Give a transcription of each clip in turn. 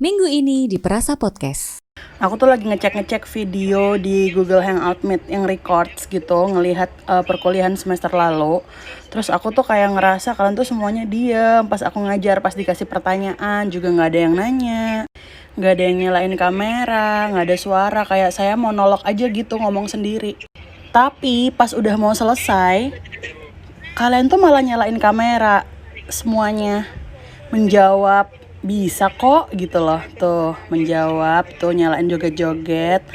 Minggu ini di Perasa Podcast. Aku tuh lagi ngecek video di Google Hangout Meet yang records gitu, ngelihat perkuliahan semester lalu. Terus aku tuh kayak ngerasa kalian tuh semuanya diem pas aku ngajar, pas dikasih pertanyaan juga nggak ada yang nanya, nggak ada yang nyalain kamera, nggak ada suara, kayak saya monolog aja gitu ngomong sendiri. Tapi pas udah mau selesai, kalian tuh malah nyalain kamera semuanya, menjawab. Bisa kok gitu loh, tuh menjawab, tuh nyalain joget-joget.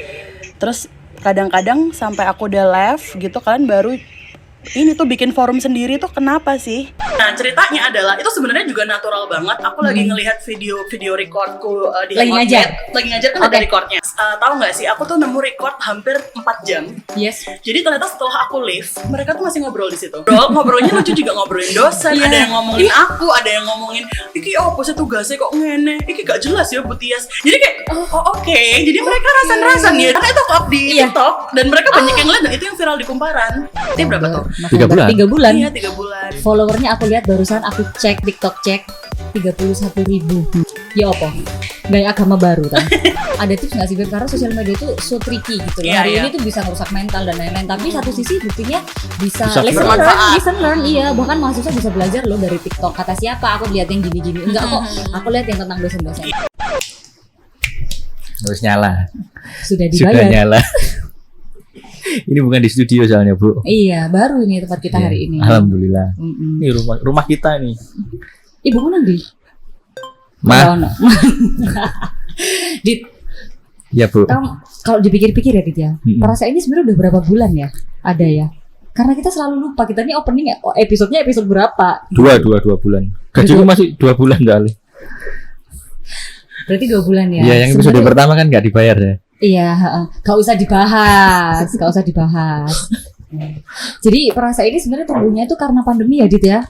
Terus kadang-kadang sampai aku udah live gitu kalian baru ini tuh bikin forum sendiri tuh kenapa sih? Nah ceritanya adalah itu sebenarnya juga natural banget. Aku lagi ngelihat video recordku di Lagi ngajar kan ada recordnya. Tahu nggak sih? Aku tuh nemu record hampir 4 jam. Yes. Jadi ternyata setelah aku leave, mereka tuh masih ngobrol di situ. Ngobrolnya lucu juga, ngobrolin dosen. Ada yang ngomongin aku, ada yang ngomongin iki posnya tugasnya kok ngene, iki gak jelas ya Bu Tias. Jadi kayak oke. Jadi mereka rasan-rasan ya. Karena itu up di TikTok dan mereka banyak yang lihat dan itu yang viral di Kumparan. Ini berapa tuh? 3 bulan. 3 bulan. Iya 3 bulan. Followernya aku lihat barusan aku cek TikTok 31.000. Ya apa? Gaya agama baru kan. Ada tips nggak sih Beb? Karena sosial media itu so tricky gitu loh. Hari ini tuh bisa merusak mental dan lain-lain. Tapi satu sisi buktinya bisa listen learn. Iya, bahkan mahasiswa bisa belajar loh dari TikTok. Kata siapa? Aku lihat yang gini-gini. Enggak kok. Aku lihat yang tentang dosen-dosen. Terus nyala. Sudah dibayar. Sudah nyala. Ini bukan di studio soalnya Bu. Iya, baru ini tempat kita hari ini. Alhamdulillah. Ini rumah kita nih. Ibu mana di? Dit, ya Bu. Kalau dipikir-pikir ya Dit ya, perasa ini sebenarnya udah berapa bulan ya? Ada ya? Karena kita selalu lupa, kita ini opening ya, episodenya episode berapa? 2 bulan. Gajiku masih 2 bulan kali. Berarti 2 bulan ya? Iya, yang episode pertama kan nggak dibayar ya? Iya, gak usah dibahas, Jadi perasa ini sebenarnya tumbuhnya itu karena pandemi ya Dit ya?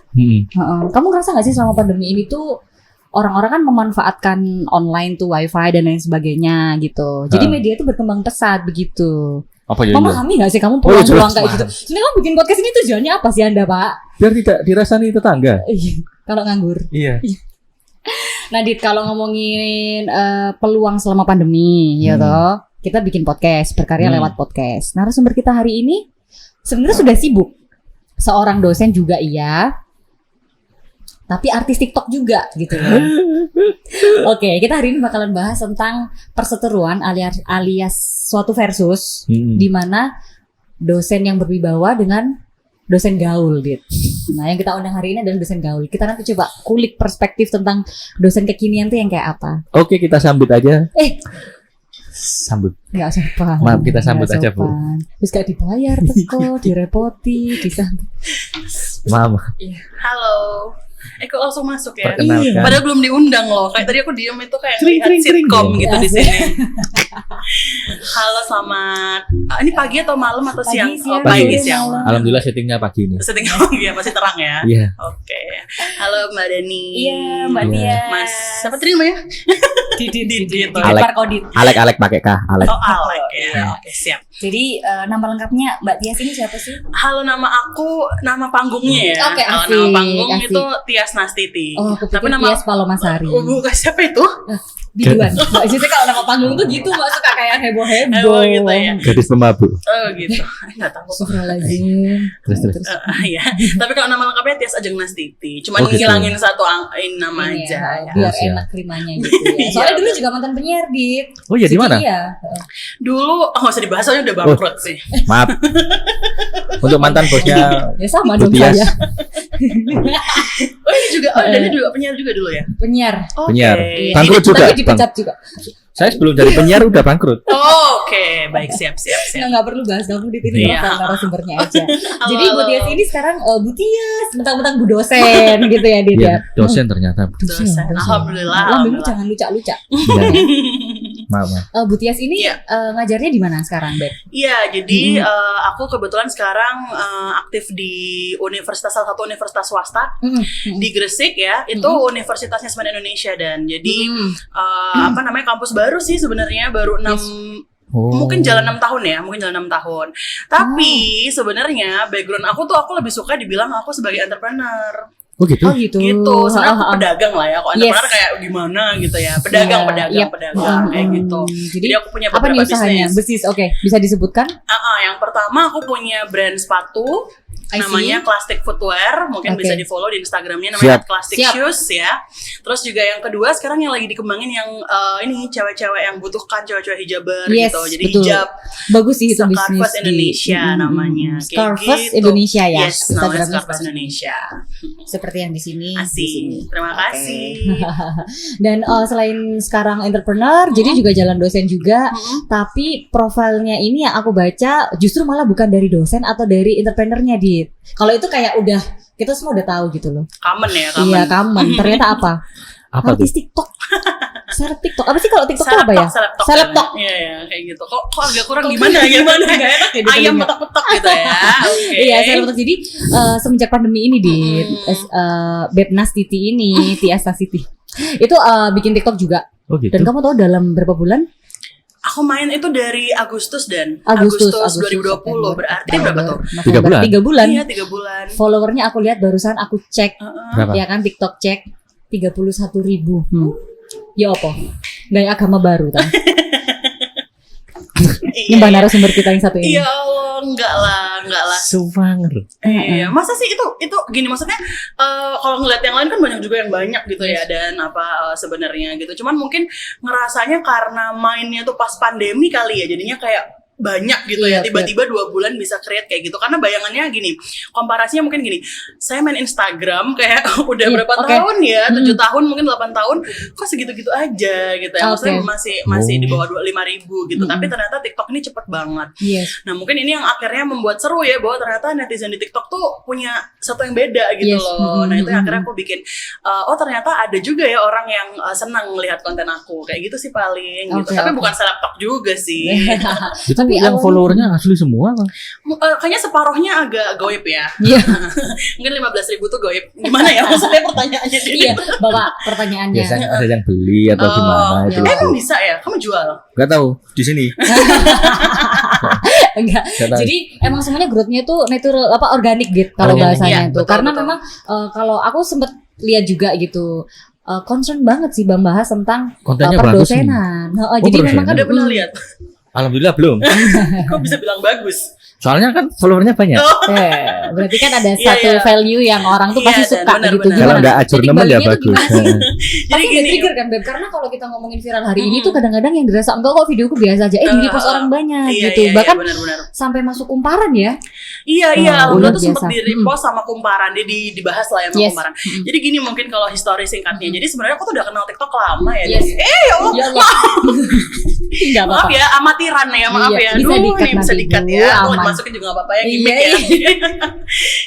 Kamu ngerasa gak sih selama pandemi ini tuh orang-orang kan memanfaatkan online tuh wifi dan lain sebagainya gitu. Jadi media itu berkembang pesat begitu. Apa ya? Memahami gak sih kamu peluang-peluang kayak gitu? Sebenarnya kamu bikin podcast ini tujuannya apa sih Anda Pak? Biar tidak dirasani tetangga. Kalau nganggur. Iya. Nah Dit, kalau ngomongin peluang selama pandemi ya toh, kita bikin podcast, berkarya lewat podcast. Narasumber kita hari ini sebenarnya sudah sibuk. Seorang dosen juga iya, tapi artis TikTok juga gitu loh. Oke, kita hari ini bakalan bahas tentang perseteruan alias suatu versus di mana dosen yang berwibawa dengan dosen gaul gitu. Nah, yang kita undang hari ini adalah dosen gaul. Kita nanti coba kulik perspektif tentang dosen kekinian tuh yang kayak apa. Oke, kita sambut aja. Sambut. Nggak sopan. Maaf, kita sambut aja Bu. Terus gak dibayar teko, direpoti, disambut. Maaf. Halo. Kok langsung masuk ya? Perkenalkan. Padahal belum diundang loh. Kayak tadi aku diem itu kayak lihat sitcom gitu di sini. Halo, selamat. Ini pagi atau malam atau siang? Pagi siang. Alhamdulillah settingnya pagi ini. Setting pagi ya, pasti terang ya. Iya. Oke. Halo Mbak Dani. Iya, Mbak Tias. Mas, siapa tadi namanya? Didit. Alek pakai K. Alek. Oh, Alek ya. Oke, siap. Jadi nama lengkapnya Mbak Tias ini siapa sih? Halo, nama aku, nama panggungnya ya. Oke, asik. Nama panggung asik. Itu Tias Nastiti. Oh, aku tapi pikir nama Tias Palomasari. Bukan, siapa itu? Biduan. Mbak Cici kalau nama panggung tuh gitu, Mbak suka kayak heboh-heboh gitu ya. Gadis pemabuk. Oh gitu. Enggak tahu. Astagfirullahaladzim. Terus. Ya. Tapi kalau nama lengkapnya Tias Ajeng Nastiti. Cuma gitu. ngilangin satu nama Ini aja. ya, biar enak terimanya gitu ya. Soalnya dulu juga mantan penyiar Dit. Oh iya, di mana? Iya. Dulu nggak usah dibahas, soalnya udah bangkrut sih. Maaf. Untuk mantan bosnya Ya sama dong Tias. saya. Oh ini juga, Dani juga penyiar juga dulu ya? Penyiar. Penyiar. Oke. Bangkrut juga. Tapi dipecat juga. Saya sebelum jadi penyiar udah bangkrut. Oh, oke, baik, siap. Nggak perlu bahas kamu di sini, narasumbernya aja. Jadi Bu Tias ini sekarang Bu Tias, mentang-mentang Bu dosen gitu ya Dit ya. Dosen ternyata. Dosen. Alhamdulillah. Lambungmu jangan lucak-lucak. Maaf. Bu Tias ini ngajarnya di mana sekarang, Beb? Iya, jadi aku kebetulan sekarang aktif di salah satu universitas swasta di Gresik ya. Itu Universitasnya Semen Indonesia dan jadi kampus baru sih sebenarnya, baru 6 mungkin jalan 6 tahun ya, Tapi sebenarnya background aku lebih suka dibilang aku sebagai entrepreneur. Oh gitu. Oh gitu. Gitu. Sebenarnya aku Ah, ah, ah. pedagang lah ya. Kalau Yes. entrepreneur kayak gimana gitu ya. Pedagang, Iya, pedagang, iya. pedagang kayak gitu. Jadi Jadi aku punya apa nih beberapa usahanya? bisnis. Bisnis, oke. Bisa disebutkan? Yang pertama aku punya brand sepatu I see. namanya Classic Footwear, mungkin Oke. bisa di follow di Instagramnya namanya Siap. Classic Siap. Shoes ya. Terus juga yang kedua sekarang yang lagi dikembangin yang ini cewek-cewek yang butuhkan cewek-cewek hijaber Yes, gitu. Jadi betul. hijab Bagus sih itu bisnis Scarfus Indonesia namanya. Kayak Scarfus gitu. Indonesia ya. Yes, namanya Instagramnya Scarfus Indonesia. Seperti yang di sini. di Asik. sini. Terima Oke. kasih. Dan selain sekarang entrepreneur, jadi juga jalan dosen juga. Tapi profilnya ini yang aku baca justru malah bukan dari dosen atau dari entrepreneurnya, Dit. Kalau itu kayak udah kita semua udah tahu gitu loh. Common ya, common. Iya, common. Ternyata apa? Apa tuh? Artis TikTok. Seleb TikTok. Apa sih kalau TikTok itu apa ya? Seleb Seleb talk. Iya, iya, kayak gitu. Kok agak kurang gimana gimana? Gak enak ya di Ayam telinga. petak-petak gitu ya. Oke. Iya, seleb talk. Jadi semenjak pandemi ini di Bebnas Titi ini, Tiasta City. Itu bikin TikTok juga. Oh gitu. Dan kamu tahu dalam berapa bulan? Aku main itu dari Agustus dan Agustus 2020 September, berarti berapa tuh? November, 3 bulan. 3 bulan. Iya 3 bulan. Followernya aku lihat barusan aku cek, Berapa? ya kan TikTok cek 31.000. Ya apa? Gaya agama baru kan? Ini mbak narasumber kita yang satu ini. Iya Allah, enggak lah. Suwanger. Iya, masa sih itu gini maksudnya kalau ngeliat yang lain kan banyak juga yang banyak gitu ya dan apa sebenarnya gitu. Cuman mungkin ngerasanya karena mainnya tuh pas pandemi kali ya jadinya kayak banyak gitu Iya, ya tiba-tiba 2 bulan bisa create kayak gitu karena bayangannya gini komparasinya mungkin gini saya main Instagram kayak udah Iya, berapa oke. tahun ya 7 tahun mungkin 8 tahun kok segitu-gitu aja gitu ya maksudnya Oke. masih di bawah 25.000 gitu tapi ternyata TikTok ini cepet banget. Yes. Nah mungkin ini yang akhirnya membuat seru ya bahwa ternyata netizen di TikTok tuh punya satu yang beda gitu Yes. loh. Nah itu yang akhirnya aku bikin oh ternyata ada juga ya orang yang senang melihat konten aku kayak gitu sih paling gitu. Oke, Tapi oke. bukan seleb talk juga sih. Itu Tapi yang awalnya- followernya asli semua kan? Kayaknya separohnya agak goib ya. Iya. Mungkin 15.000 tuh goib. Gimana ya maksudnya pertanyaannya? Iya, Bapak pertanyaannya. Biasanya ada yang beli atau gimana itu. Emang bisa ya? Kamu jual? Gak tahu di sini. Enggak. Gak tahu. Jadi emang semuanya growth-nya tuh natural apa organik gitu kalau Organik, bahasanya iya, tuh. betul, Karena betul. memang kalau aku sempet lihat juga gitu concern banget sih Bang bahas tentang Kontennya bagus nih. perdosenan. Jadi memang kan Udah pernah lihat? Alhamdulillah belum. Kok bisa bilang bagus? Soalnya kan followernya banyak. berarti kan ada Iya, satu iya. value yang orang tuh Iya, pasti dan suka benar, gitu. benar. Kalau Gimana? nggak ajurnement Jadi ya baginya tuh bagus. gimana sih? Jadi Pasti gini. trigger kan Beb, karena kalau kita ngomongin viral hari ini tuh kadang-kadang yang dirasa enggak kok videoku biasa aja, di repost orang banyak Iya, gitu. iya, Bahkan iya, benar-benar. sampai masuk kumparan ya. Iya, Oh, Alhamdulillah luar tuh sempat biasa. di repost sama kumparan, dia dibahas lah ya sama Yes. kumparan. Jadi gini mungkin kalau histori singkatnya. Jadi sebenarnya aku tuh udah kenal TikTok lama ya. Yes. Jadi, ya Allah, Ya Allah. Enggak maaf apa-apa. ya, amatiran ya, maaf Iya, ya. bisa Aduh, di-cut ini bisa nanti, di-cut Bu, ya. Aku aman. masukin juga gak apa-apa ya, Iya, gimmick ya. iya.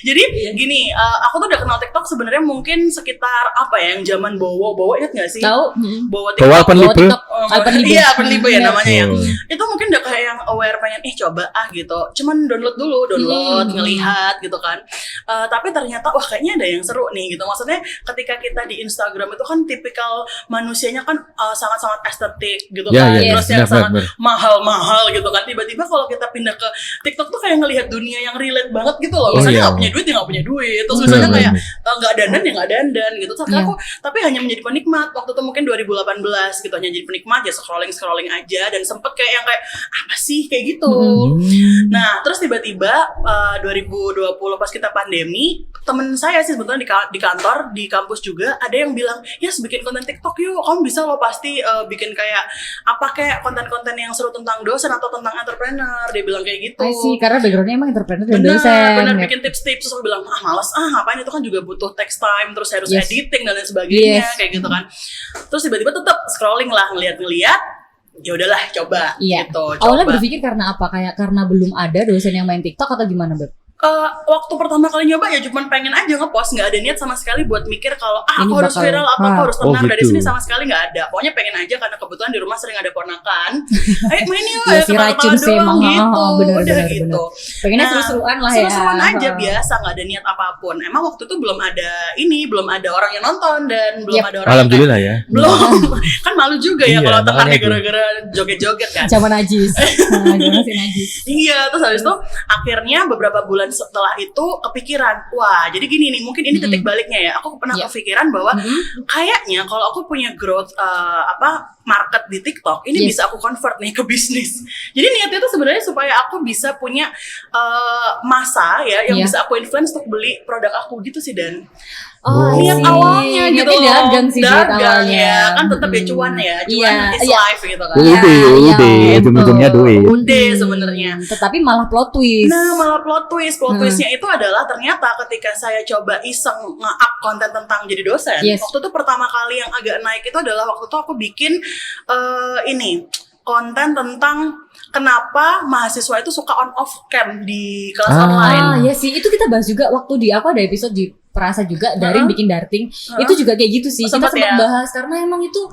Jadi gini, aku tuh udah kenal TikTok sebenarnya mungkin sekitar apa ya, yang zaman Bowo ingat gak sih? Tahu? Bowo Bawa TikTok. open Bawa label. TikTok, open label. Iya, open label ya Iya. namanya ya. Oh. Itu mungkin udah kayak yang aware pengen coba gitu. Cuman download ngelihat gitu kan. Tapi ternyata wah kayaknya ada yang seru nih gitu. Maksudnya ketika kita di Instagram itu kan tipikal manusianya kan sangat-sangat estetik gitu Ya, kan. ya, Terus yang benar, sangat benar. mahal-mahal gitu kan. Tiba-tiba kalau kita pindah ke TikTok tuh kayak ngelihat dunia yang relate banget gitu loh. Oh, Misalnya iya. nggak punya duit ya nggak punya duit. Terus misalnya Benar, kayak benar. nggak dandan ya nggak dandan gitu. Terus Iya. aku tapi hanya menjadi penikmat. Waktu itu mungkin 2018 gitu hanya jadi penikmat ya scrolling aja dan sempet kayak yang kayak apa sih kayak gitu. Nah, terus tiba-tiba 2020 pas kita pandemi, temen saya sih sebetulnya di kantor, di kampus juga ada yang bilang, "Yes, bikin konten TikTok yuk. Kamu bisa loh pasti bikin kayak apa kayak konten-konten yang seru tentang dosen atau tentang entrepreneur." Dia bilang kayak gitu. I see, karena backgroundnya emang entrepreneur dan Bener, dosen. bener ya. bikin tips-tips. Terus aku bilang, males ngapain itu kan juga butuh text time, terus harus Yes. editing dan lain sebagainya, Yes. kayak gitu kan. Terus tiba-tiba tetap scrolling lah, ngeliat, ya udahlah coba Iya. gitu. Awalnya coba. berpikir karena apa? Kayak karena belum ada dosen yang main TikTok atau gimana, Beb? Waktu pertama kali nyoba ya cuman pengen aja ngepost, nggak ada niat sama sekali buat mikir kalau Ini aku harus bakal- viral atau aku harus Oh, tenar. Dari gitu. sini sama sekali nggak ada. Pokoknya pengen aja karena kebetulan di rumah sering ada ponakan. Ayo main yuk, Ya, ya, si racun sih emang. gitu. Bener, Udah bener, gitu. Pengennya Nah, seru-seruan lah ya. Seru-seruan aja biasa, nggak ada niat apapun. Emang waktu itu belum ada orang yang nonton dan belum Yep. ada orang yang Alhamdulillah ya. belum kan malu juga ya Iya, kalau tekannya makanya itu. gara-gara joget-joget kan. Zaman najis. Zaman masih najis. Iya, terus habis itu akhirnya beberapa bulan setelah itu kepikiran, wah jadi gini nih, mungkin ini titik baliknya ya. Aku pernah kepikiran bahwa kayaknya kalau aku punya growth market di TikTok, ini bisa aku convert nih ke bisnis. Jadi niatnya itu sebenarnya supaya aku bisa punya masa ya yang bisa aku influence untuk beli produk aku gitu sih, Dan. Niat awalnya gitu loh. Dagang sih awalnya ya, kan tetap ya cuan is life gitu kan. Udah, ujung-ujungnya duit. Udah sebenarnya. Tetapi malah plot twist. Nah, malah plot twistnya itu adalah ternyata ketika saya coba iseng nge-up konten tentang jadi dosen. Waktu itu pertama kali yang agak naik itu adalah waktu itu aku bikin konten tentang kenapa mahasiswa itu suka on off cam di kelas online. Ya sih, itu kita bahas juga waktu aku ada episode di Perasa juga daring bikin darting. Itu juga kayak gitu sih. Kita sempat bahas karena emang itu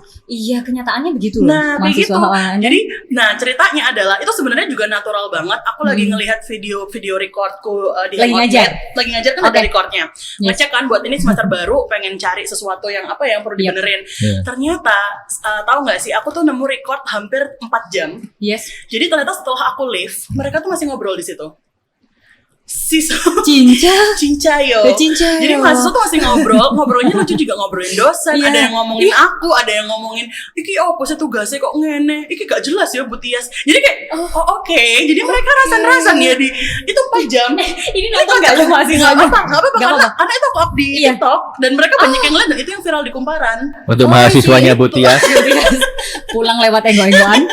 kenyataannya begitu loh. Nah, begitu. Jadi, ceritanya adalah itu sebenarnya juga natural banget. Aku lagi ngelihat video recordku di lagi ngajar kan ada recordnya. Ngecek kan buat ini semester baru, pengen cari sesuatu yang yang perlu dibenerin. Ternyata tahu nggak sih, aku tuh nemu record hampir 4 jam. Jadi ternyata setelah aku leave, mereka tuh masih ngobrol di situ. Cinca yo. Jadi mahasiswa tuh masih ngobrolnya lucu juga, ngobrolin dosen, ada yang ngomongin aku, ada yang ngomongin iki posnya tugasnya kok ngene, iki gak jelas ya Bu Tias. Jadi kayak oke. Jadi mereka rasan-rasan ya di itu 4 jam. Ini nonton enggak lu mahasiswa? Enggak apa-apa karena itu aku up di TikTok dan mereka banyak yang lihat dan itu yang viral di Kumparan. Untuk mahasiswanya Bu Tias. Pulang lewat enggo-enggoan.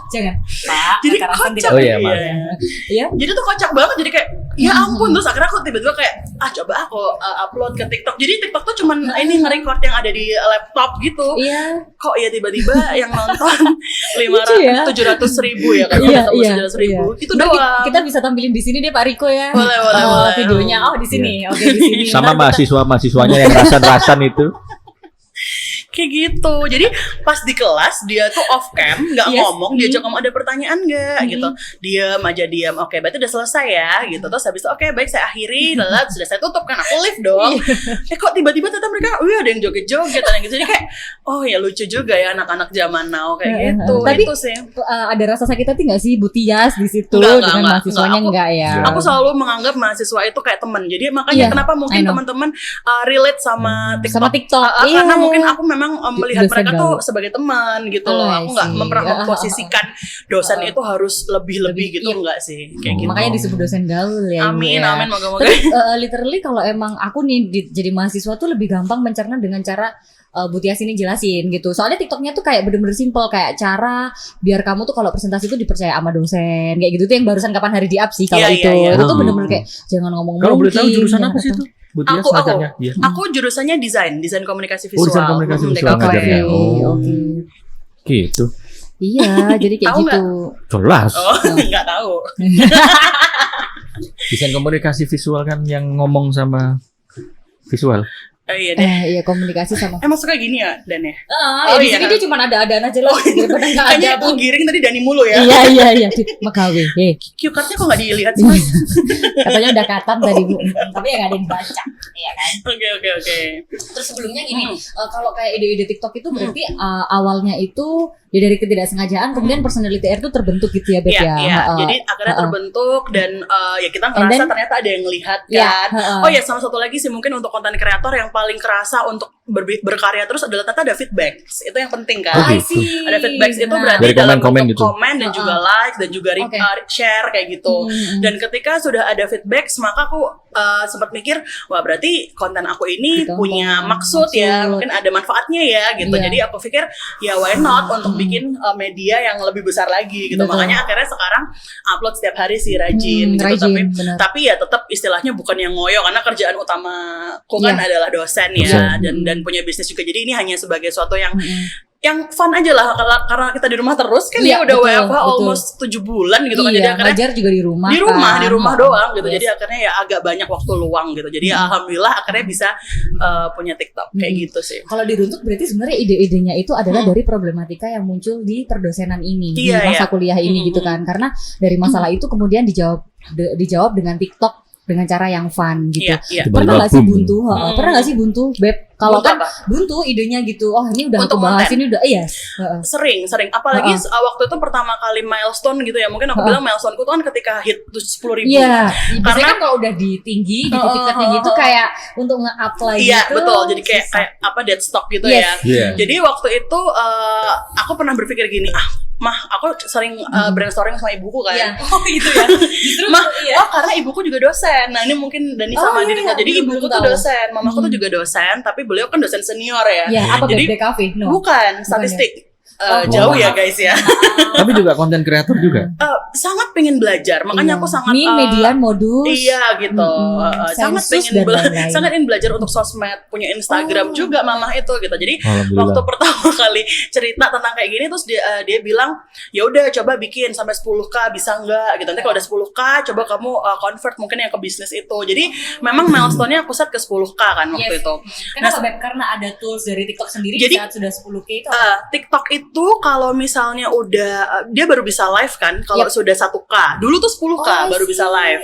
Jangan. Pak, jadi kocak. Jadi tuh kocak banget, jadi kayak ya ampun. Terus akhirnya aku tiba-tiba kayak coba aku upload ke TikTok. Jadi TikTok tuh cuman ini nge-record yang ada di laptop gitu. Kok ya tiba-tiba yang nonton 700 ribu ya kan? 700 ribu. Itu doang. Kita bisa tampilin di sini deh Pak Riko ya. Boleh. Videonya di sini. Oke, di sini. Sama mahasiswanya yang rasan-rasan itu. Kayak gitu. Jadi pas di kelas dia tuh off cam, nggak ngomong, dia ngomong ada pertanyaan nggak gitu. Diam. Oke, berarti udah selesai ya gitu. Terus habis itu oke, baik saya akhiri, sudah saya tutup kan, aku live dong. Kok tiba-tiba ternyata mereka ada yang joget-joget ada yang gitu. Jadi kayak ya lucu juga ya anak-anak zaman now kayak gitu. Tapi itu sih. Ada rasa sakit hati nggak sih Bu Tias di situ dengan mahasiswanya enggak ya? Aku selalu menganggap mahasiswa itu kayak teman. Jadi makanya kenapa mungkin teman-teman relate sama TikTok. Karena mungkin aku memang melihat mereka tuh sebagai teman gitu loh. Aku nggak pernah memposisikan dosen itu harus lebih gitu, enggak sih kayak gitu. Makanya disebut dosen gaul ya. Amin, moga-moga. Tapi literally kalau emang aku nih jadi mahasiswa tuh lebih gampang mencerna dengan cara Bu Tias ini jelasin gitu. Soalnya TikToknya tuh kayak bener-bener simple, kayak cara biar kamu tuh kalau presentasi tuh dipercaya sama dosen kayak gitu tuh yang barusan kapan hari di up sih kalau itu tuh bener-bener kayak jangan ngomong. Kalau boleh tahu jurusan apa sih itu? Aku jurusannya desain komunikasi visual. Desain komunikasi visual ngajarnya. Gitu. Iya, jadi kayak gitu. Jelas. Enggak tahu. Desain komunikasi visual kan yang ngomong sama visual. Iya deh. Iya komunikasi sama. Emang suka gini ya Dan ya? Di sini dia cuma ada-adaan aja lah. Kayaknya aku giring tadi Dani mulu ya. Iya. Magawe. Cue cardnya kok nggak dilihat sih? Katanya udah katam tadi Bu. Tapi ya nggak ada yang baca. Iya kan? Oke. Terus sebelumnya gini, kalau kayak ide-ide TikTok itu berarti awalnya itu ya dari ketidaksengajaan, kemudian personality itu terbentuk gitu ya Beb ya. Iya. Jadi akhirnya terbentuk dan ya kita ngerasa ternyata ada yang ngelihat kan. Sama satu lagi sih mungkin untuk konten kreator yang paling kerasa untuk berkarya terus adalah ternyata ada feedback. Itu yang penting kan. Ada feedback itu berarti dari dalam komen bentuk komen dan juga like dan juga share kayak gitu. Dan ketika sudah ada feedback, maka aku sempat mikir, wah berarti konten aku ini punya maksud ya, mungkin ada manfaatnya ya gitu. Jadi aku pikir ya why not untuk bikin media yang lebih besar lagi gitu. Makanya akhirnya sekarang upload setiap hari sih rajin gitu. Tapi ya tetap istilahnya bukan yang ngoyo karena kerjaan utamaku kan adalah dosen ya dan punya bisnis juga. Jadi ini hanya sebagai suatu yang fun aja lah karena kita di rumah terus kan ya udah WFH almost 7 bulan gitu kan. Jadi akhirnya ngajar juga di rumah doang gitu. Jadi akhirnya ya agak banyak waktu luang gitu. Jadi alhamdulillah akhirnya bisa punya TikTok kayak gitu sih. Kalau diruntut berarti sebenarnya ide-idenya itu adalah dari problematika yang muncul di perdosenan ini di masa kuliah ini gitu kan. Karena dari masalah itu kemudian dijawab dengan TikTok dengan cara yang fun gitu. Iya. Pernah nggak sih Boom. buntu? Pernah nggak sih buntu, Beb? Kalau Buntu kan apa? buntu idenya gitu. Oh ini udah Untuk aku bahas, konten. ini udah yes. Sering apalagi waktu itu pertama kali milestone gitu ya, mungkin aku bilang milestoneku tuh kan ketika hit 10.000. Iya, biasanya Karena- kan kalau udah di tinggi, di titik tinggi itu kayak untuk nge-up lagi Iya gitu. betul, jadi kayak susah. apa dead stock gitu Yes. ya. Iya. Jadi waktu itu aku pernah berpikir gini, mah aku sering brainstorming sama ibuku kan. Iya. Oh gitu ya. Justru Mah, iya. karena ibuku juga dosen. Nah ini mungkin Dani Oh, sama iya, Didika. iya. Jadi Belum ibuku tahu. tuh dosen, mamaku tuh juga dosen, tapi beliau kan dosen senior ya. Ya, apa Jadi Beb DKV? No. bukan statistik. Jauh ya guys ya. Tapi juga konten kreator juga. Sangat pengen belajar, makanya aku sangat Min, median, modus. Iya gitu, sangat sensus pengen dan lain-lain. sangat ingin belajar untuk sosmed, punya Instagram juga mamah itu gitu. Jadi Alhamdulillah. waktu pertama kali cerita tentang kayak gini terus dia bilang ya udah coba bikin sampai 10k bisa nggak gitu. Nanti kalau udah 10k coba kamu convert mungkin yang ke bisnis itu. Jadi memang milestone-nya aku set ke 10k kan waktu Yes. itu. Kenapa Beb? Karena ada tools dari TikTok sendiri Jadi- saat sudah 10K itu. TikTok itu kalau misalnya udah dia baru bisa live kan kalau Yep. sudah 1k. Dulu tuh 10k baru bisa live.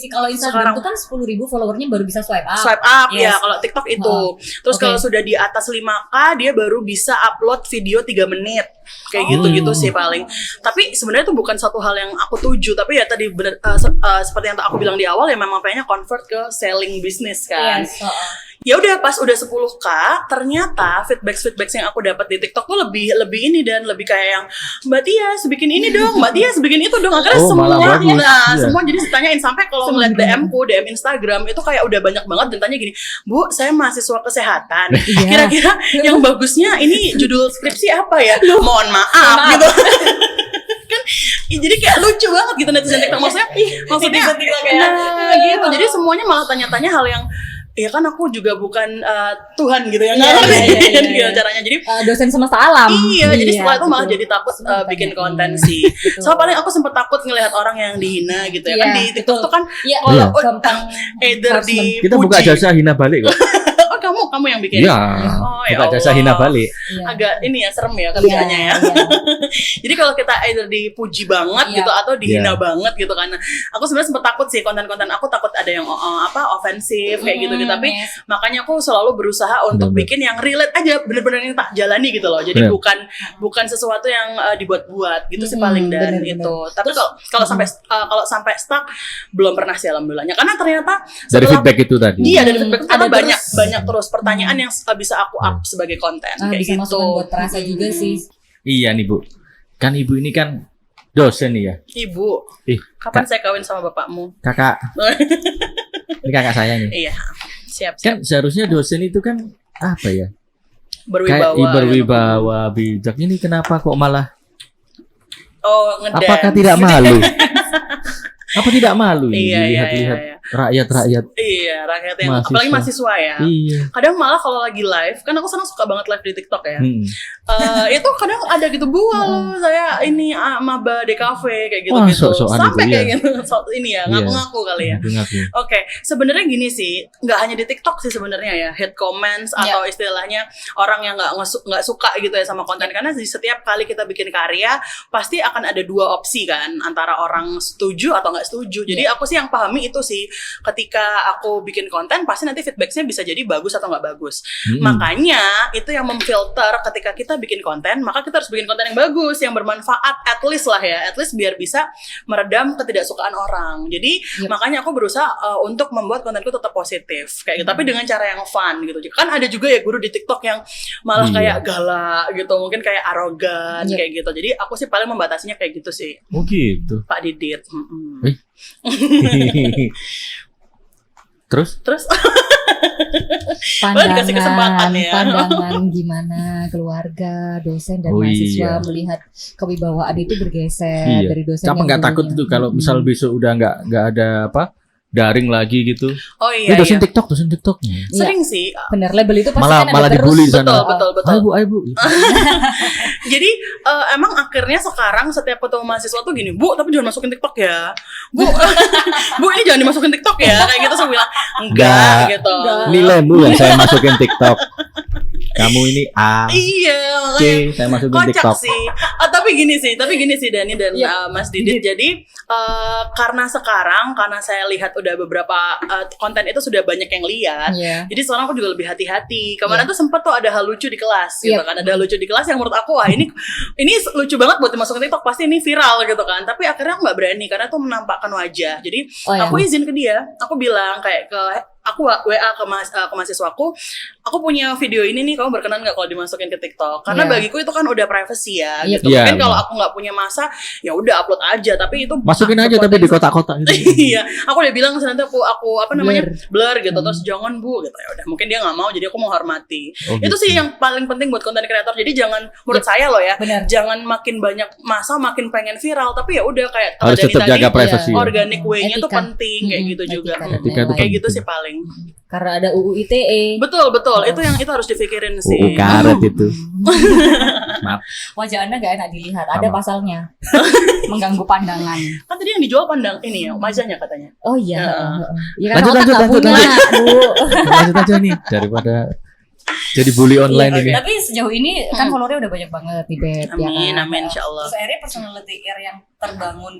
Kalau Instagram Sekarang- itu kan 10.000 followernya baru bisa swipe up. Swipe up Yes. ya kalau TikTok itu. Terus Oke. kalau sudah di atas 5k dia baru bisa upload video 3 menit. Kayak gitu-gitu sih paling. Tapi sebenarnya itu bukan satu hal yang aku tuju, tapi ya tadi bener seperti yang aku bilang di awal ya memang pengennya convert ke selling bisnis kan. Yes. Ya udah pas udah 10k ternyata feedback yang aku dapat di TikTok tuh lebih ini dan lebih kayak yang Mbak Tias bikin ini dong, Mbak Tias bikin itu dong. Akhirnya Oh, malah semua bagus. Iya. semua jadi ditanyain sampai kalau ngeliat DM Instagram itu kayak udah banyak banget dan tanya gini, Bu, saya mahasiswa kesehatan. Iya. Kira-kira yang bagusnya ini judul skripsi apa ya? Mohon maaf gitu. Kan jadi kayak lucu banget gitu netizen TikTok maksudnya Netizen TikTok ya. nah, gitu. Jadi semuanya malah tanya-tanya hal yang ya kan aku juga bukan Tuhan gitu ya, nggak Iya, ngerti iya, iya, gitu iya. caranya. Jadi Dosen semesta alam. iya, jadi setelah itu malah betul. jadi takut Semua bikin tanya. konten sih. Soalnya paling aku sempet takut ngelihat orang yang dihina gitu ya. Kan Iya, di TikTok betul. tuh kan Iya, kalau gampang either harassment. Kita buka jasa hina balik kok. Oh kamu yang bikin. Iya. Oh, ya Buka jasa Allah. hina balik. Iya. Agak ini ya serem ya Iya, kerjanya ya. iya. Jadi kalau kita either dipuji banget Iya. gitu atau dihina Iya. banget gitu kan. Aku sebenarnya sempet takut sih konten-konten aku takut ada yang ofensif kayak gitu gitu. Tapi Yes. makanya aku selalu berusaha untuk Bener-bener. bikin yang relate aja, bener-bener yang tak jalani gitu loh. Jadi Bener. bukan sesuatu yang dibuat-buat gitu sih paling dan bener-bener. itu. Tapi kalau sampai stuck belum pernah sih alhamdulillahnya. Karena ternyata Dari setelah feedback itu tadi. iya dari feedback itu Ada ternyata banyak terus. banyak terus pertanyaan yang bisa aku up sebagai konten kayak Bisa gitu. masukan buat perasa juga sih. Iya nih Bu. Kan Ibu ini kan dosen nih ya. Ibu, Ih, kapan saya kawin sama bapakmu? kakak. Ini kakak saya nih. Iya, siap. Kan seharusnya dosen itu kan apa ya? Berwibawa. Kayak berwibawa, bijak. Ini kenapa kok malah Oh, ngedance. apakah tidak malu? Apa tidak malu ini Iya, iya, dilihat-lihat iya, iya. rakyat-rakyat? Iya, rakyat yang Mahasiswa. apalagi mahasiswa ya. Iya. Kadang malah kalau lagi live, kan aku senang suka banget live di TikTok ya. Hmm. Itu kadang ada gitu, Bu, halo, saya ini maba DKV kayak gitu Wah, gitu. sok-sokan Sampai itu, kayak iya. gitu, ini ya, Iya. ngaku-ngaku kali ya. Ngaku-ngaku. Oke, sebenarnya gini sih, nggak hanya di TikTok sih sebenarnya ya, hate comments atau istilahnya orang yang nggak suka gitu ya sama konten, karena di setiap kali kita bikin karya pasti akan ada dua opsi kan, antara orang setuju atau nggak setuju. Jadi aku sih yang pahami itu sih, ketika aku bikin konten pasti nanti feedbacknya bisa jadi bagus atau nggak bagus. Makanya itu yang memfilter ketika kita bikin konten, maka kita harus bikin konten yang bagus, yang bermanfaat, at least lah ya, at least biar bisa meredam ketidaksukaan orang. Jadi makanya aku berusaha untuk membuat kontenku tetap positif kayak gitu, tapi dengan cara yang fun gitu. Kan ada juga ya guru di TikTok yang malah kayak galak gitu, mungkin kayak arogan kayak gitu. Jadi aku sih paling membatasinya kayak gitu sih, Oh gitu. Pak Didit. Terus? Terus dikasih kesempatan ya. Pandangan gimana keluarga, dosen dan Oh, mahasiswa iya. melihat kewibawaan itu bergeser Iya. dari dosen Siapa yang nggak takut dulunya. itu kalau misal besok udah nggak ada apa daring lagi gitu? oh Ini iya, dosen iya. TikTok. Sering sih. Bener, label itu pasti Malah kan ada malah terus. dibully di sana. Betul. Ayo bu. Jadi emang akhirnya sekarang setiap ketemu mahasiswa tuh gini, Bu, tapi jangan masukin TikTok ya. Bu, Bu ini jangan dimasukin TikTok ya. Kayak gitu saya bilang, enggak Enggak. gitu. Nilaimu yang saya masukin TikTok. Kamu ini A, Iya, C, saya masukin kocak TikTok. sih. Tapi gini sih Dani dan Mas Didit. Jadi karena saya lihat udah beberapa konten itu sudah banyak yang lihat. Jadi sekarang aku juga lebih hati-hati. Kemarin tuh sempat tuh ada hal lucu di kelas gitu kan. Ada hal lucu di kelas yang menurut aku wah ini lucu banget buat dimasukin TikTok, pasti ini viral gitu kan. Tapi akhirnya aku nggak berani karena tuh menampakkan wajah. Jadi aku izin ke dia, aku bilang kayak aku WA ke mahasiswaku, aku punya video ini nih, kamu berkenan nggak kalau dimasukin ke TikTok? Karena bagiku itu kan udah privacy ya, gitu. Mungkin kalau aku nggak punya masa, ya udah upload aja. Tapi itu masukin aja tapi di kotak-kotak gitu. Iya, aku udah bilang nanti aku blur gitu, terus jangan bu, gitu. Ya udah, mungkin dia nggak mau, jadi aku mau hormati. Itu sih yang paling penting buat konten kreator. Jadi jangan, menurut saya loh ya, jangan makin banyak masa makin pengen viral, tapi ya udah kayak harus tetap jaga privasi. Organic way-nya tuh penting kayak gitu juga. Kayak gitu sih paling. Karena ada UU ITE. Betul. Itu harus dipikirin sih. UU karet itu. Maaf. Wajah Anda gak enak dilihat. Ada pasalnya. Mengganggu pandangan. Kan tadi yang dijual ini ya, majanya katanya. Oh iya. Ya, Lanjut. Lanjut aja nih daripada jadi bully online ini. Tapi sejauh ini kan followernya udah banyak banget di BET. Amin, insyaallah. Terus akhirnya personality yang terbangun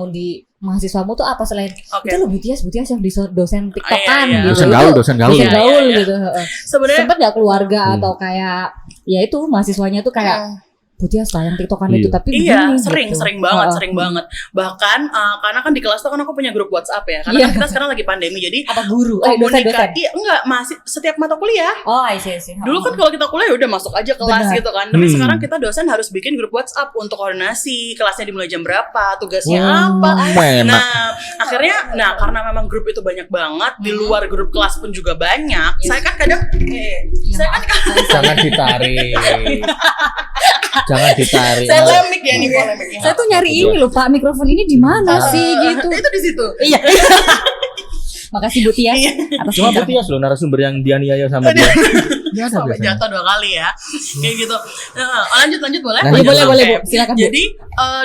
di mahasiswamu tuh apa selain itu lo Butias yang di dosen TikTokan gitu. Dosen gaul gitu. Sebenarnya sempet gak keluarga atau kayak ya itu mahasiswanya tuh kayak Butias yang TikTokan itu, tapi begini, sering banget. Bahkan karena kan di kelas tuh kan aku punya grup WhatsApp ya. Karena kan kita sekarang lagi pandemi, jadi apa guru? Dosen. Dosen. Iya, enggak, masih setiap mata kuliah. Oh, I see. Dulu kan kalau kita kuliah udah masuk aja kelas gitu kan. Tapi sekarang kita dosen harus bikin grup WhatsApp untuk koordinasi, kelasnya dimulai jam berapa, tugasnya apa. Nah, akhirnya karena memang grup itu banyak banget, di luar grup kelas pun juga banyak. Saya kan kadang jangan ditarik. Saya polemik ya nih. Saya tuh nyari ini loh Pak, mikrofon ini di mana sih gitu. Itu di situ. Iya. Makasih Bu Tias atas Cuma Bu Tias loh narasumber yang dianiaya sama dia. Dia ada sampai jatuh 2 kali ya. Kayak gitu. Lanjut boleh? Boleh Bu, silakan Bu. Jadi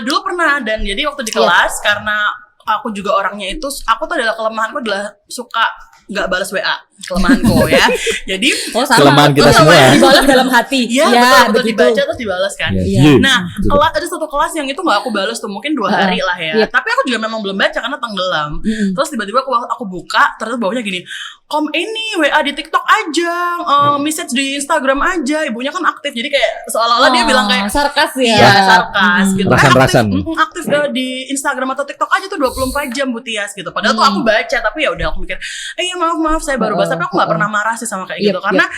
dulu pernah, dan jadi waktu di kelas karena aku juga orangnya itu, aku tuh kelemahanku adalah suka nggak balas WA, kelemahanku ya. Jadi kelemahan kita semua dibalas dalam hati. Iya, betul dibaca terus dibalas kan. Nah, ada satu kelas yang itu nggak aku balas tuh, mungkin 2 hari lah ya. Tapi aku juga memang belum baca karena tenggelam. Terus tiba-tiba aku buka, terus bawahnya gini, ini WA di TikTok aja, message di Instagram aja. Ibunya kan aktif, jadi kayak seolah-olah dia bilang kayak sarkas ya. Iya, sarkas gitu. Rasan-rasan. Aktif di Instagram atau TikTok aja tuh 24 jam Butias gitu. Padahal tuh aku baca, tapi ya udah aku mikir, maaf saya baru bahas. Tapi aku nggak pernah marah sih sama kayak gitu, karena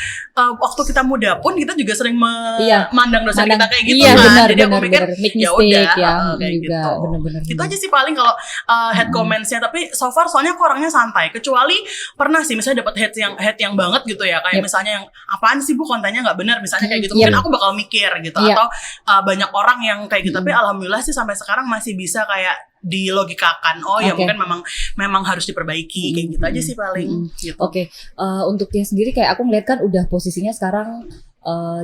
waktu kita muda pun kita juga sering memandang dosen kita kayak gitu kan. Benar, jadi aku mikir ya udah kayak juga, gitu. Bener. Itu aja sih paling kalau head comments-nya. Tapi so far soalnya aku orangnya santai, kecuali pernah sih misalnya dapat hate yang banget gitu ya, kayak misalnya yang apaan sih Bu kontennya nggak benar misalnya kayak gitu. Mungkin aku bakal mikir gitu, atau banyak orang yang kayak gitu. Tapi alhamdulillah sih sampai sekarang masih bisa kayak dilogikakan. Ya mungkin memang harus diperbaiki kayak gitu aja sih paling. Gitu. Untuk dia sendiri kayak aku melihat kan udah posisinya sekarang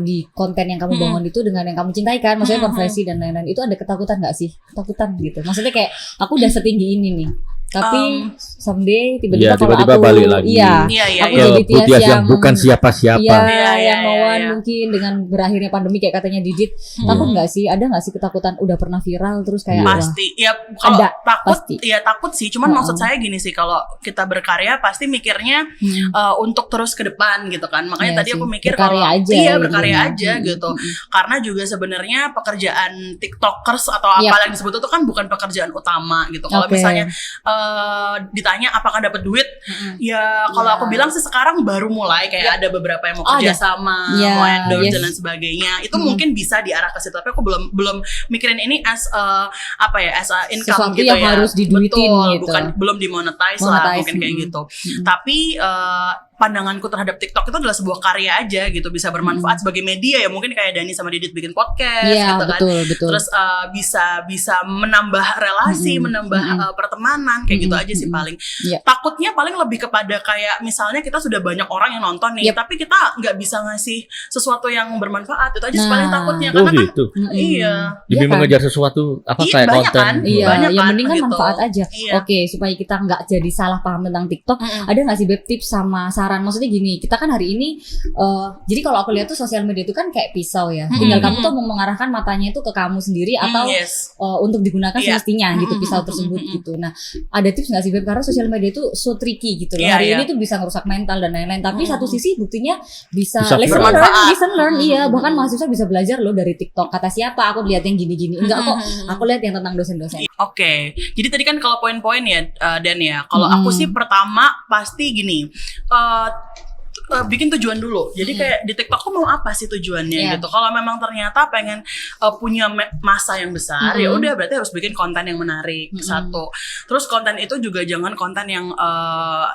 di konten yang kamu bangun itu dengan yang kamu cintai kan, maksudnya konversi dan lain-lain, itu ada ketakutan nggak sih? Ketakutan gitu. Maksudnya kayak aku udah setinggi ini nih. Tapi someday tiba-tiba kalau aku balik lagi. Aku jadi Tias yang bukan siapa-siapa. Yang mauan mungkin dengan berakhirnya pandemi kayak katanya Didit. Takut nggak sih? Ada nggak sih ketakutan udah pernah viral terus kayak pasti. Ya kalau takut sih. Cuman maksud saya gini sih, kalau kita berkarya pasti mikirnya untuk terus ke depan gitu kan. Makanya tadi aku mikir berkarya aja gitu. Karena juga sebenarnya pekerjaan TikTokers atau apa yang disebut itu kan bukan pekerjaan utama gitu. Kalau misalnya ditanya apakah dapat duit, ya kalau aku bilang sih sekarang baru mulai kayak ada beberapa yang mau kerja sama, mau endorse dan lain sebagainya. Itu mungkin bisa diarah ke situ, tapi aku belum mikirin ini as a income sesuatu gitu yang ya. harus diduitin gitu. Bukan belum dimonetize lah mungkin kayak gitu. Tapi pandanganku terhadap TikTok itu adalah sebuah karya aja gitu, bisa bermanfaat sebagai media ya, mungkin kayak Dani sama Didit bikin podcast gitu kan. Betul. Terus bisa menambah relasi, menambah pertemanan kayak gitu aja sih paling. Takutnya paling lebih kepada kayak misalnya kita sudah banyak orang yang nonton nih, tapi kita nggak bisa ngasih sesuatu yang bermanfaat. Itu aja sih paling takutnya, karena gitu. Iya. Demi mengejar sesuatu kayak konten. Kan? Yang mending kan gitu. manfaat aja. Supaya kita nggak jadi salah paham tentang TikTok, ada nggak sih Beb tips sama saran saran. Maksudnya gini, kita kan hari ini jadi kalau aku lihat tuh sosial media itu kan kayak pisau ya. Tinggal kamu tuh mau mengarahkan matanya itu ke kamu sendiri atau untuk digunakan semestinya gitu pisau tersebut gitu. Nah, ada tips nggak sih Beb? Karena sosial media itu so tricky gitu loh. Hari ini tuh bisa ngerusak mental dan lain-lain. Tapi satu sisi buktinya bisa lesson learn. Iya, bahkan mahasiswa bisa belajar loh dari TikTok. Kata siapa? Aku lihat yang gini-gini. Enggak kok. Aku lihat yang tentang dosen-dosen. Oke. Jadi tadi kan kalau poin-poin ya Dan ya. Kalau aku sih pertama pasti gini. Bikin tujuan dulu. Jadi kayak di TikTok tuh mau apa sih tujuannya gitu. Kalau memang ternyata pengen punya masa yang besar, ya udah berarti harus bikin konten yang menarik. Satu. Terus konten itu juga jangan konten yang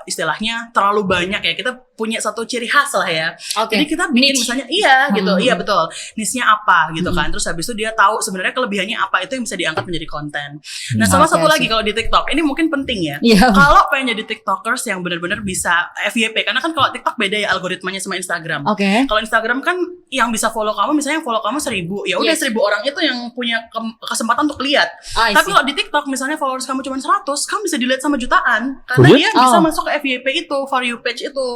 istilahnya terlalu banyak ya. Kita punya satu ciri khas lah ya. Jadi kita bikin misalnya gitu. Iya betul. Niche-nya apa gitu kan. Terus habis itu dia tahu sebenarnya kelebihannya apa, itu yang bisa diangkat menjadi konten. Nah, sama satu lagi kalau di TikTok, ini mungkin penting ya. Kalau pengen jadi TikTokers yang benar-benar bisa FYP, karena kan kalau TikTok beda ya algoritmanya sama Instagram. Kalau Instagram kan yang bisa follow kamu, misalnya follow kamu 1000, ya udah 1000 orang itu yang punya kesempatan untuk lihat. Tapi kalau di TikTok misalnya followers kamu cuma 100, kamu bisa dilihat sama jutaan karena dia bisa masuk ke FYP itu, for you page itu.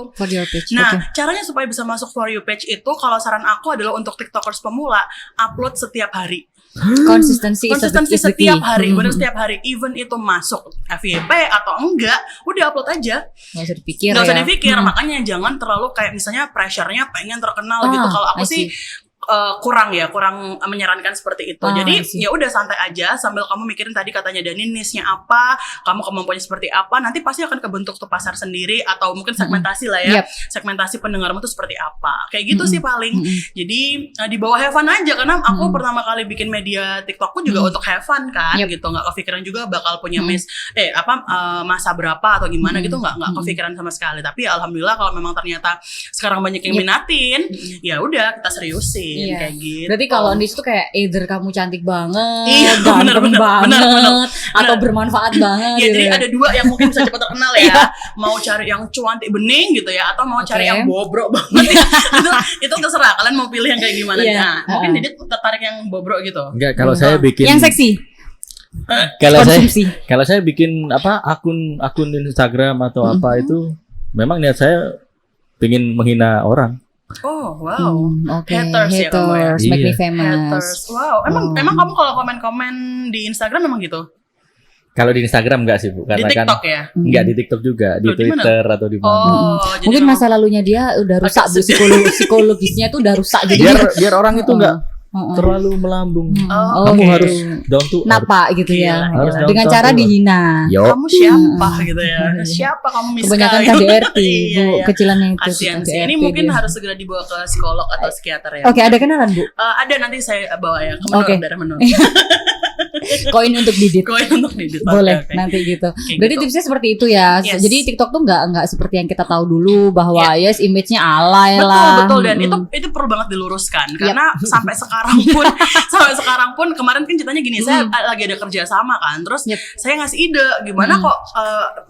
Nah, caranya supaya bisa masuk for you page itu, kalau saran aku adalah untuk TikTokers pemula, upload setiap hari. Konsistensi setiap hari, benar setiap hari. Even itu masuk FYP atau enggak, udah upload aja. Gak usah dipikir. Makanya jangan terlalu kayak misalnya pressure-nya pengen terkenal gitu. Kalau aku sih kurang menyarankan seperti itu. Jadi ya udah santai aja sambil kamu mikirin tadi katanya Dani niche-nya apa, kamu kemampuannya seperti apa, nanti pasti akan kebentuk tuh pasar sendiri atau mungkin segmentasi lah ya. Segmentasi pendengarmu tuh seperti apa. Kayak gitu sih paling. Jadi di bawah have fun aja, karena aku pertama kali bikin media TikTokku juga untuk have fun kan gitu. Enggak kepikiran juga bakal punya masa berapa atau gimana gitu, enggak kepikiran sama sekali. Tapi alhamdulillah kalau memang ternyata sekarang banyak yang minatin, ya udah kita seriusin. Kayak gitu. Berarti kalau niche tuh kayak either kamu cantik banget, ganteng banget, atau bermanfaat banget. Jadi ada dua yang mungkin bisa cepat terkenal ya. Mau cari yang cantik bening gitu ya, atau mau cari yang bobrok banget ya. Itu terserah kalian mau pilih yang kayak gimana. Nah, mungkin Didit tertarik yang bobrok gitu. Enggak, kalau saya bikin yang seksi. Kalau saya bikin akun Instagram atau apa itu, memang niat saya pengen menghina orang. Oh wow, haters ya kamu ya. Make me famous. Wow, emang kamu kalau komen-komen di Instagram memang gitu? Kalau di Instagram enggak sih Bu, karena di TikTok kan ya? Enggak di TikTok juga, di Twitter atau di mana. Mungkin masa lalunya dia udah rusak, psikologisnya tuh udah rusak. Jadi biar orang itu enggak terlalu melambung. Kamu harus down to napa gitu ya. Dengan cara dihina. Kamu siapa gitu ya? Siapa kamu misalnya? Kebanyakan KDRT, Bu, kecilannya itu. Kasian sih. Ini mungkin harus segera dibawa ke psikolog atau psikiater ya. Oke, ada kenalan Bu? Ada, nanti saya bawa ya. Ke darah menurut. Koin untuk Didit. Boleh, okay. Nanti gitu. Berarti tipsnya seperti itu ya. Jadi TikTok tuh nggak seperti yang kita tahu dulu bahwa image-nya alay lah. Betul, dan itu perlu banget diluruskan karena sampai sekarang pun kemarin kan ceritanya gini, saya lagi ada kerja sama kan. Terus saya ngasih ide gimana kok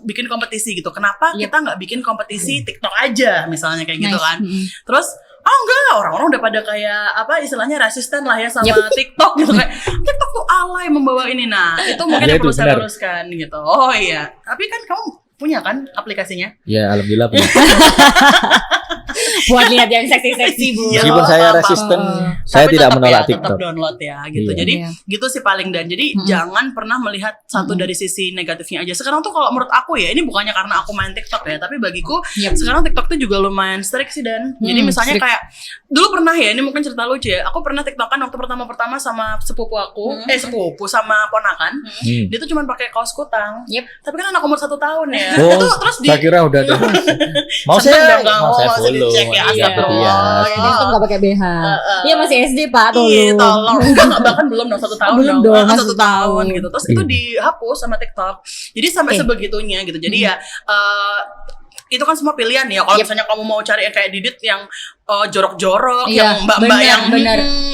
bikin kompetisi gitu. Kenapa kita nggak bikin kompetisi TikTok aja misalnya kayak gitu kan. Terus enggak, orang-orang udah pada kayak istilahnya resisten lah ya sama TikTok gitu, kayak TikTok tuh alay membawa ini. Nah, itu mungkin yang perlu saya luruskan gitu. Oh iya, tapi kan kamu punya kan aplikasinya? Ya, alhamdulillah punya. Buat lihat yang seksi-seksi Bu. Meskipun saya resisten, saya tidak menolak TikTok. Tetap download ya gitu. Jadi gitu sih paling. Dan jadi jangan pernah melihat satu dari sisi negatifnya aja. Sekarang tuh kalau menurut aku ya, ini bukannya karena aku main TikTok ya, tapi bagiku sekarang TikTok tuh juga lumayan strict sih. Dan jadi misalnya kayak dulu pernah ya, ini mungkin cerita lucu ya, aku pernah TikTokan waktu pertama sama sepupu aku, sepupu sama ponakan. Dia tuh cuma pakai kaos kutang. Tapi kan anak umur 1 tahun ya. Itu terus saya kira udah tuh. Mau saya follow. Cek ya, astagfirullah. Ini tuh nggak pakai BH. Iya masih SD Pak, tolong. Enggak, bahkan belum 1 tahun. Belum dong, 1 tahun gitu. Terus itu dihapus sama TikTok. Jadi sampai sebegitunya gitu. Jadi ya itu kan semua pilihan ya. Kalau misalnya kamu mau cari yang kayak Didit yang jorok-jorok, yang mbak-mbak yang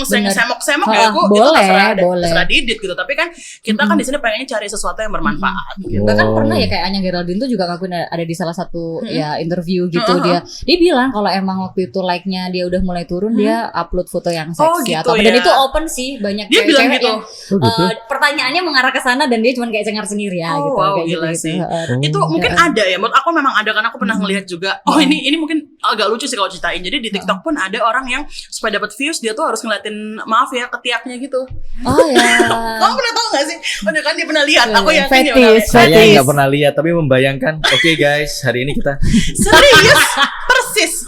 semok-semok ya, itu terserah Didit gitu. Tapi kan kita kan di sini pengennya cari sesuatu yang bermanfaat. Gitu. Bahkan pernah ya kayak Anya Geraldine tuh juga ngakuin ada di salah satu ya interview gitu, dia bilang kalau emang waktu itu like-nya dia udah mulai turun, dia upload foto yang seksi atau dan itu open sih, banyak dia bilang gitu. Pertanyaannya mengarah ke sana dan dia cuma kayak cengar-cengir ya gitu. Wow, gila sih. Itu mungkin ada ya. Menurut aku memang ada, karena aku pernah ngelihat juga. Oh ini mungkin agak lucu sih kalau ceritain. Jadi di TikTok pun ada orang yang supaya dapat views dia tuh harus ngeliatin maaf ya ketiaknya gitu. Oh ya. Kamu pernah tahu nggak sih? Udah kan dia pernah lihat. Aku yakin dia Fetis. pernah lihat. Saya nggak pernah lihat tapi membayangkan. Oke guys, hari ini kita Serius,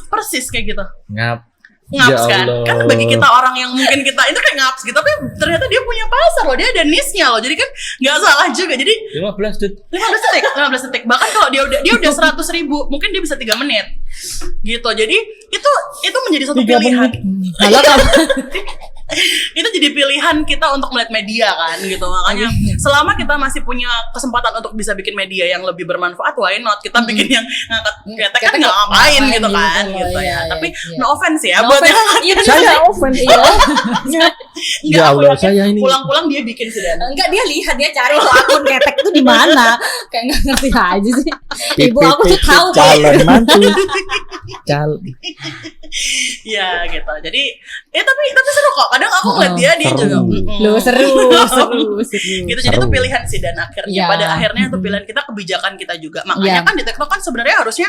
persis kayak gitu. ngap. Ngaps Ya kan? Allah. Kan bagi kita orang yang mungkin kita itu kayak ngaps gitu, tapi ternyata dia punya pasar loh, dia ada niche-nya loh. Jadi kan nggak salah juga. Jadi 15 detik. 15 detik. Bahkan kalau dia udah 100.000, mungkin dia bisa 3 menit. Gitu. Jadi itu menjadi satu 3 pilihan. Kalau kamu Itu jadi pilihan kita untuk melihat media kan gitu. Makanya selama kita masih punya kesempatan untuk bisa bikin media yang lebih bermanfaat, why not kita bikin yang ngangkat ketek kan nggak ngapain gitu kan gitu ya. Tapi no offense ya buat yang saya offense. enggak Ya Allah, saya ini. pulang-pulang dia bikin sih Dan. Enggak, dia lihat, dia cari tuh akun ketek itu di mana. Kayak nggak ngerti aja sih. Ibu aku tuh tahu calon mantu. Iya gitu. Jadi tapi seru kok. Kadang aku ngeliat dia juga. Loh, seru. Gitu. Jadi itu pilihan sih dan akhirnya Ya. pada akhirnya itu pilihan kita, kebijakan kita juga. Makanya kan di TikTok kan sebenarnya harusnya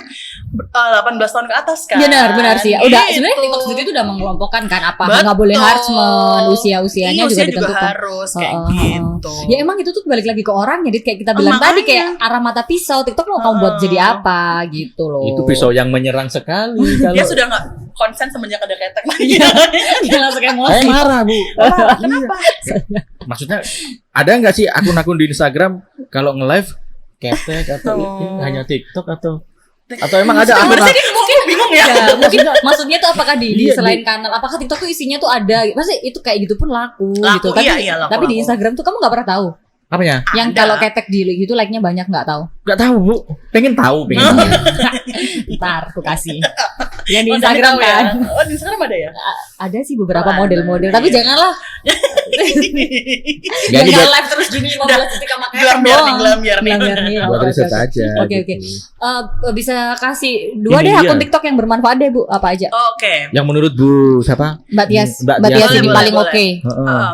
18 tahun ke atas kan. Benar sih. Udah Gitu. sebenarnya TikTok sendiri itu udah mengelompokkan kan apa nggak boleh harassment, usianya Iya, juga usia ditentukan. harus kayak gitu. Ya emang itu tuh balik lagi ke orang. Jadi kayak kita bilang tadi Makanya. kayak arah mata pisau. TikTok mau kamu buat jadi apa gitu loh. Itu pisau yang menyerang sekali. Kalau Dia sudah nggak konsen semenjak ada ketek. Dia langsung emosi. saya marah bu. Kenapa? Maksudnya ada nggak sih akun-akun di Instagram kalau nge-live ketek atau hanya TikTok atau emang ada akun? Sebenarnya dia mungkin bingung ya. Ya, mungkin maksudnya tuh apakah di Iya, selain kanal, apakah TikTok tuh isinya tuh ada, maksudnya itu kayak gitu pun laku gitu. Tapi iya, laku, tapi di laku. Instagram tuh kamu nggak pernah tahu. Apanya? Yang Ada. kalau ketek di gitu like-nya banyak nggak tahu. Nggak tahu bu. Pengen tahu. Ntar aku kasih. Yang di Oh, Instagram tahu ya. kan. Oh, di Instagram ada ya? Ada sih beberapa Oh, model-model, ada, tapi iya. janganlah. Nggak, ini Jangan buat- live terus gini 15 detik sama ketek Gelam biar nih, doang. gelam biar nih. buat Oke, riset oke. aja. Oke, oke. gitu. Bisa kasih dua Ini deh dia. akun TikTok yang bermanfaat deh Bu, apa aja? Oke. Yang menurut Bu siapa? Mbak Tias, Mbak Mbak Tias Tias ini boleh, paling boleh. oke. Heeh.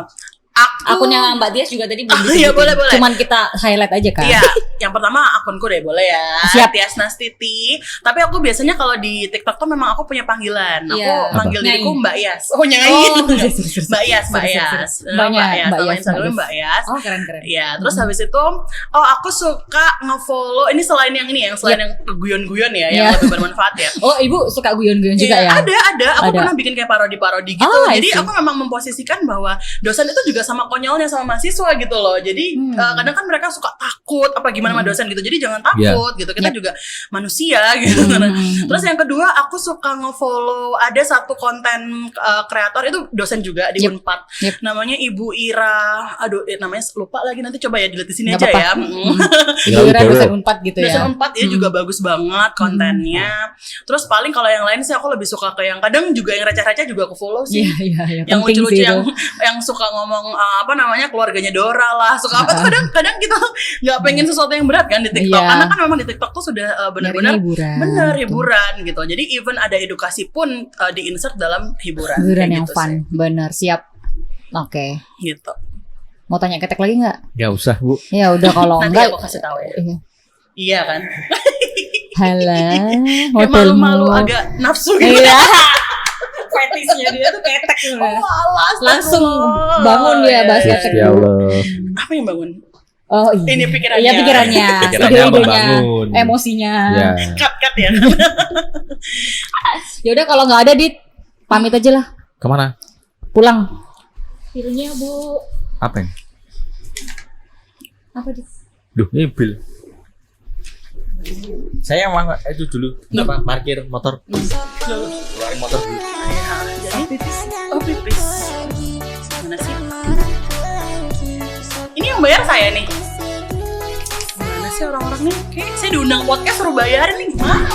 Akunnya Mbak Tias juga tadi belum Oh, disebutin. iya, boleh. Cuman kita highlight aja kan. Iya, yang pertama akunku deh boleh ya. Siap. Tias Nastiti. Tapi aku biasanya kalau di TikTok tuh memang aku punya panggilan. Aku Iya. manggil Apa? diriku Nyai. Mbak Yas. Oh, Nyai. Oh, Mbak Yas. Mbaknya, Nama Mbak Yas. Instagramnya Mbak Yas. Oh, keren-keren. Iya, terus habis itu aku suka nge-follow ini selain yang ini yang selain yang guyon-guyon ya, yang Iya. lebih bermanfaat ya. Oh, Ibu suka guyon-guyon juga Iya, ya? ada. Aku Ada. pernah bikin kayak parodi-parodi gitu. Oh, I Jadi see. aku memang memposisikan bahwa dosen itu juga sama konyolnya sama mahasiswa gitu loh. Jadi kadang kan mereka suka takut apa gimana sama dosen gitu. Jadi jangan takut gitu. Kita juga manusia gitu. Terus yang kedua, aku suka nge-follow ada satu konten kreator itu dosen juga di Yep. Unpad. Yep. Namanya Ibu Ira. Aduh, namanya lupa lagi, nanti coba ya dilihat di sini Nggak aja apa-apa. ya. Ibu Ira dosen Unpad gitu ya. Dosen 4 ya juga bagus banget kontennya. Terus paling kalau yang lain sih aku lebih suka ke yang kadang juga yang receh-receh juga aku follow sih. Iya. Yang Penting lucu-lucu sih yang itu. yang suka ngomong apa namanya keluarganya Dora lah, suka apa tuh kadang kita nggak pengen sesuatu yang berat kan di TikTok. Iya. Karena kan memang di TikTok tuh sudah benar-benar Nyarinya hiburan. bener hiburan gitu. Jadi even ada edukasi pun di-insert dalam hiburan. Hiburan Kayak yang gitu fun. sih. Bener, siap. Oke. Gitu. Mau tanya ketek lagi nggak? Nggak usah bu. Ya udah kalau Nanti enggak. aku kasih tahu ya. Iya. Iya kan. Halo. Kayak hotelmu. malu-malu agak nafsu gitu. Iya. Fetisnya dia tuh ketek sebenarnya. Alas, Langsung bangun dia bahas ketek. Ya Allah. Apa yang bangun? Oh iya. Ini pikirannya. Iya pikirannya. Pikirannya Ide-idenya. membangun. Emosinya. Ya. Cut ya. Ya udah kalau nggak ada Dit, pamit aja lah. Kemana? Pulang. Pilnya Bu. Apa yang? Apa Dit? Duh, ini bil. Saya mau itu dulu. Apa? Parkir motor. Keluarin motor dulu. Jadi pipis. Mana sih? Ini yang bayar saya nih. Mana sih orang-orang nih? Kayak saya diundang podcast suruh bayarin nih. Gimana?